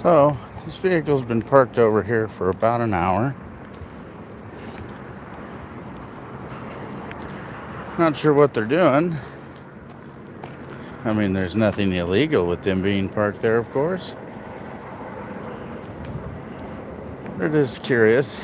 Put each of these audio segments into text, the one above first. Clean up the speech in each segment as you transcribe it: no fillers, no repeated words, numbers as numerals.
So, this vehicle's been parked over here for about an hour. Not sure what they're doing. I mean, there's nothing illegal with them being parked there, of course. But it is curious.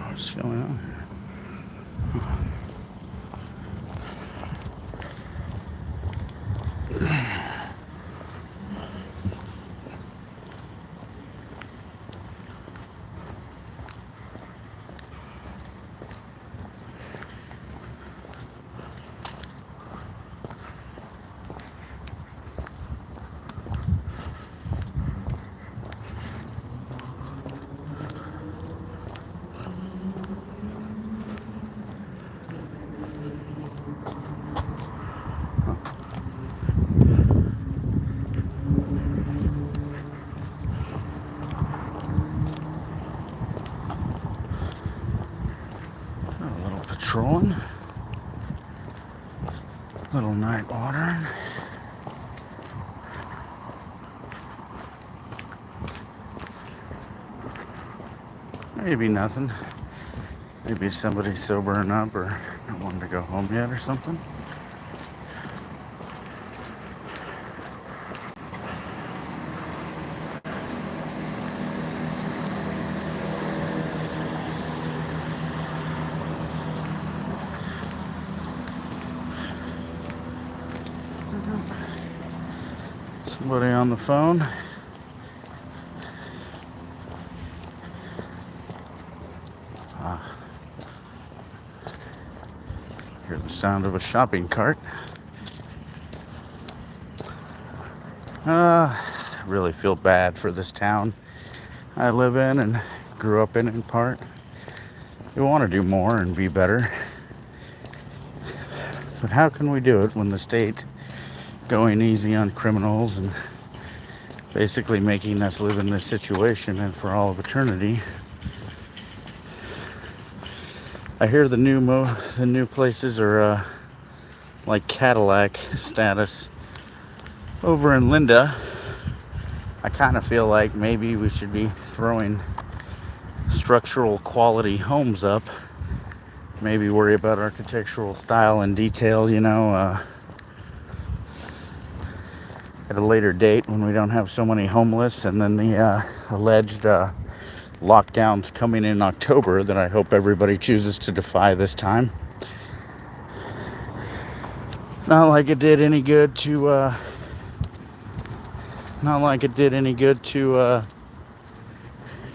What's going on here? A little patrolling. Little night watering. Maybe nothing. Maybe somebody's sobering up or not wanting to go home yet or something. Somebody on the phone. Hear the sound of a shopping cart. Really feel bad for this town I live in and grew up in part. We want to do more and be better. But how can we do it when the state going easy on criminals and basically making us live in this situation and for all of eternity? I hear the new places are like Cadillac status over in Linda. I kind of feel like maybe we should be throwing structural quality homes up. Maybe worry about architectural style and detail, at a later date when we don't have so many homeless, and then the alleged lockdowns coming in October that I hope everybody chooses to defy this time. Not like it did any good to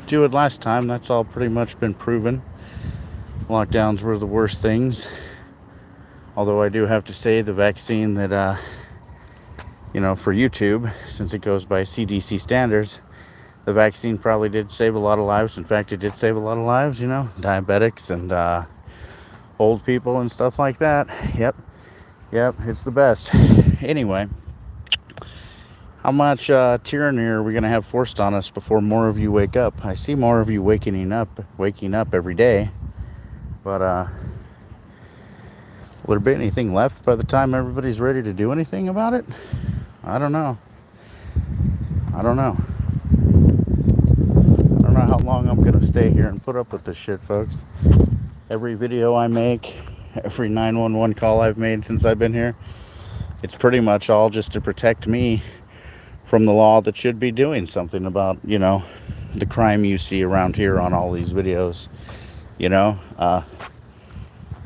do it last time. That's all pretty much been proven. Lockdowns were the worst things. Although I do have to say the vaccine that for YouTube, since it goes by CDC standards, the vaccine probably did save a lot of lives. In fact, it did save a lot of lives, diabetics and old people and stuff like that. Yep, it's the best. Anyway, how much tyranny are we going to have forced on us before more of you wake up? I see more of you waking up every day. But will there be anything left by the time everybody's ready to do anything about it? I don't know. I don't know how long I'm going to stay here and put up with this shit, folks. Every video I make, every 911 call I've made since I've been here, it's pretty much all just to protect me from the law that should be doing something about, the crime you see around here on all these videos.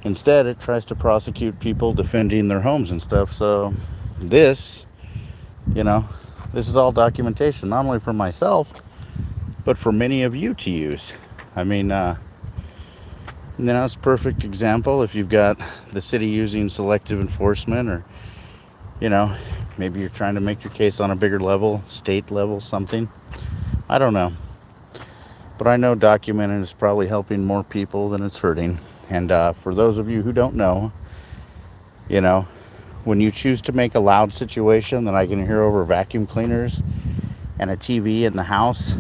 Instead, it tries to prosecute people defending their homes and stuff. So this, you know, this is all documentation, not only for myself, but for many of you to use. I mean, it's a perfect example. If you've got the city using selective enforcement, or, maybe you're trying to make your case on a bigger level, state level, something. I don't know. But I know documenting is probably helping more people than it's hurting. And for those of you who don't know, when you choose to make a loud situation that I can hear over vacuum cleaners and a TV in the house,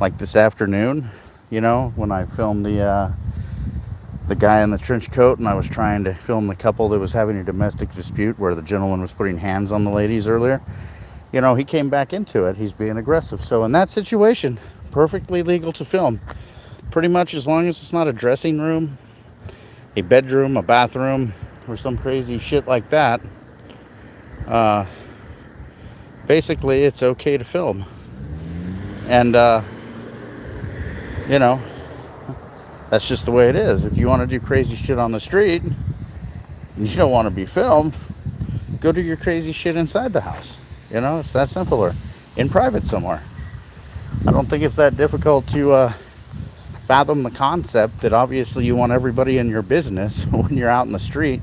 like this afternoon, when I filmed the guy in the trench coat, and I was trying to film the couple that was having a domestic dispute where the gentleman was putting hands on the ladies earlier. He came back into it. He's being aggressive. So in that situation, perfectly legal to film. Pretty much as long as it's not a dressing room, a bedroom, a bathroom, or some crazy shit like that. Basically, it's okay to film. And, that's just the way it is. If you want to do crazy shit on the street and you don't want to be filmed, go do your crazy shit inside the house. It's that simpler. In private somewhere. I don't think it's that difficult to fathom the concept that obviously you want everybody in your business when you're out in the street,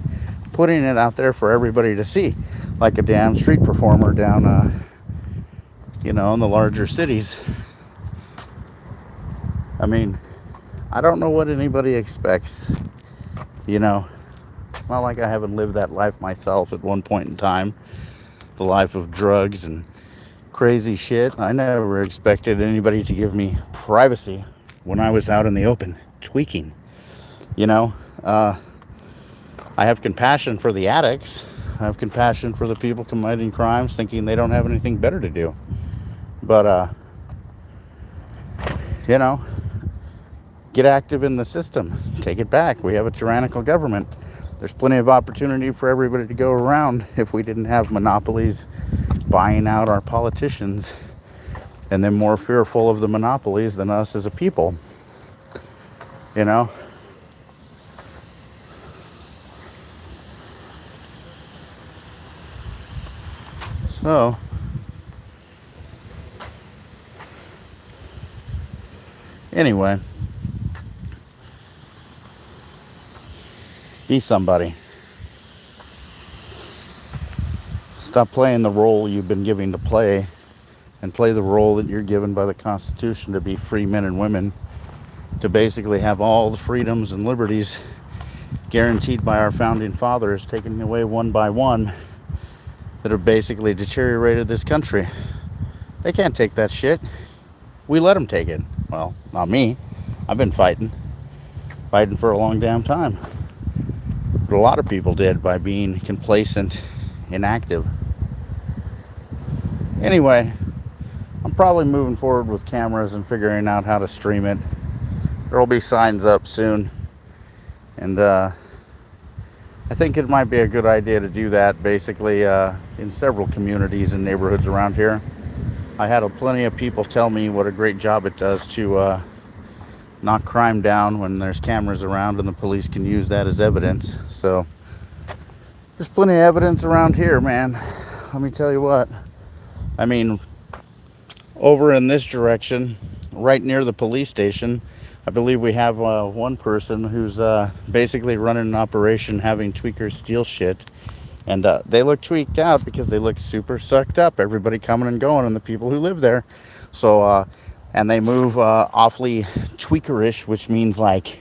putting it out there for everybody to see, like a damn street performer down, in the larger cities. I mean, I don't know what anybody expects. It's not like I haven't lived that life myself at one point in time. The life of drugs and crazy shit. I never expected anybody to give me privacy when I was out in the open tweaking. I have compassion for the addicts. I have compassion for the people committing crimes thinking they don't have anything better to do. But, get active in the system. Take it back. We have a tyrannical government. There's plenty of opportunity for everybody to go around if we didn't have monopolies buying out our politicians and then more fearful of the monopolies than us as a people. So, anyway, be somebody. Stop playing the role you've been given to play and play the role that you're given by the Constitution to be free men and women, to basically have all the freedoms and liberties guaranteed by our founding fathers taken away one by one that have basically deteriorated this country. They can't take that shit. We let them take it. Well, not me. I've been fighting for a long damn time. But a lot of people did by being complacent, inactive. Anyway, I'm probably moving forward with cameras and figuring out how to stream it. There will be signs up soon. And I think it might be a good idea to do that basically in several communities and neighborhoods around here. I had plenty of people tell me what a great job it does to knock crime down when there's cameras around and the police can use that as evidence. So there's plenty of evidence around here, man. Let me tell you what. I mean, over in this direction, right near the police station, I believe we have one person who's basically running an operation having tweakers steal shit. And they look tweaked out because they look super sucked up. Everybody coming and going and the people who live there. So, and they move awfully tweakerish, which means like,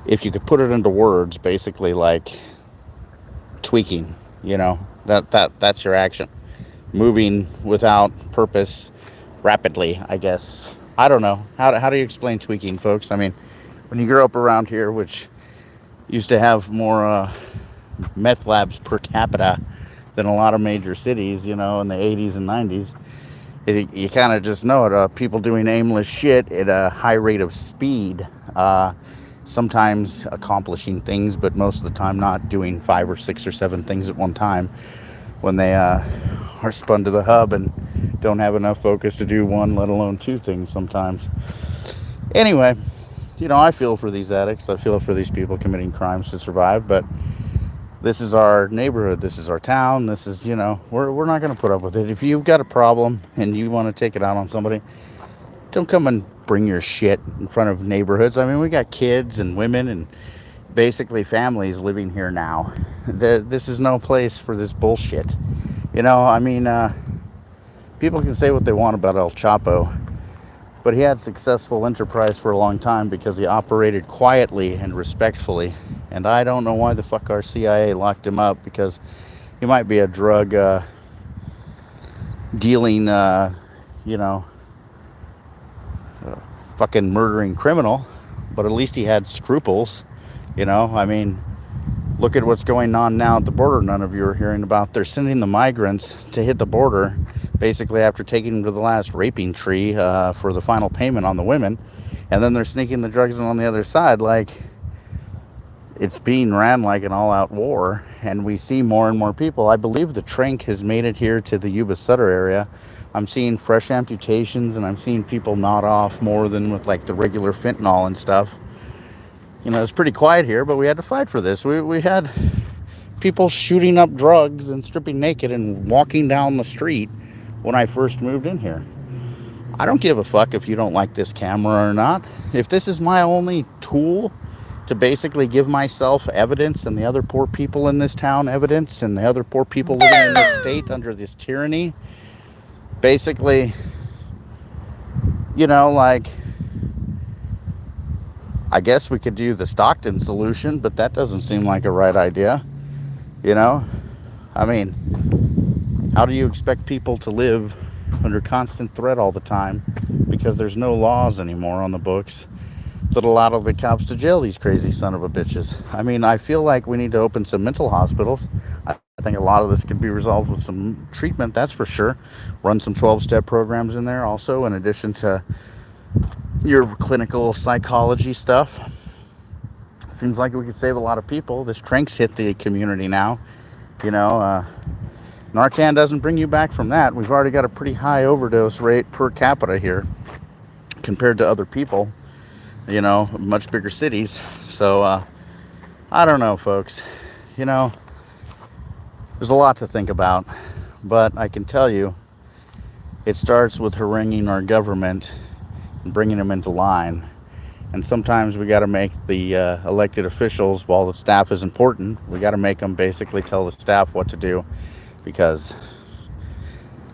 if you could put it into words, basically like tweaking, that's your action. Moving without purpose rapidly, I guess. I don't know. How do you explain tweaking, folks? I mean, when you grow up around here, which used to have more meth labs per capita than a lot of major cities, in the 80s and 90s, you kind of just know it. People doing aimless shit at a high rate of speed, sometimes accomplishing things, but most of the time not doing 5 or 6 or 7 things at one time when they are spun to the hub and don't have enough focus to do one, let alone 2 things sometimes. Anyway, I feel for these addicts. I feel for these people committing crimes to survive, but this is our neighborhood. This is our town. This is, we're not going to put up with it. If you've got a problem and you want to take it out on somebody, don't come and bring your shit in front of neighborhoods. I mean, we got kids and women and basically families living here now. This is no place for this bullshit. I mean, people can say what they want about El Chapo, but he had successful enterprise for a long time because he operated quietly and respectfully. And I don't know why the fuck our CIA locked him up, because he might be a drug dealing, fucking murdering criminal, but at least he had scruples. I mean, look at what's going on now at the border. None of you are hearing about. They're sending the migrants to hit the border basically after taking them to the last raping tree for the final payment on the women, and then they're sneaking the drugs in on the other side. Like, it's being ran like an all-out war, and we see more and more people. I believe the Trank has made it here to the Yuba Sutter area. I'm seeing fresh amputations, and I'm seeing people nod off more than with like the regular fentanyl and stuff. It's pretty quiet here, but we had to fight for this. We had people shooting up drugs and stripping naked and walking down the street when I first moved in here. I don't give a fuck if you don't like this camera or not. If this is my only tool to basically give myself evidence and the other poor people in this town evidence and the other poor people living in this state under this tyranny, basically, I guess we could do the Stockton solution, but that doesn't seem like a right idea. I mean, how do you expect people to live under constant threat all the time because there's no laws anymore on the books that allow the cops to jail these crazy son of a bitches? I mean, I feel like we need to open some mental hospitals. I think a lot of this could be resolved with some treatment, that's for sure. Run some 12-step programs in there also, in addition to your clinical psychology stuff. Seems like we could save a lot of people. This Trank's hit the community now. Narcan doesn't bring you back from that. We've already got a pretty high overdose rate per capita here compared to other people, much bigger cities. So I don't know, folks. There's a lot to think about, but I can tell you it starts with haranguing our government and bringing them into line. And sometimes we got to make the elected officials, while the staff is important, we got to make them basically tell the staff what to do, because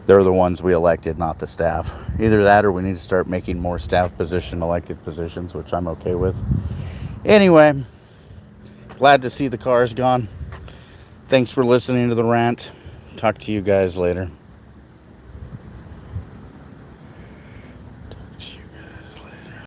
they're the ones we elected, not the staff. Either that, or we need to start making more staff elected positions, which I'm okay with. Anyway, glad to see the car's gone. Thanks for listening to the rant. Talk to you guys later.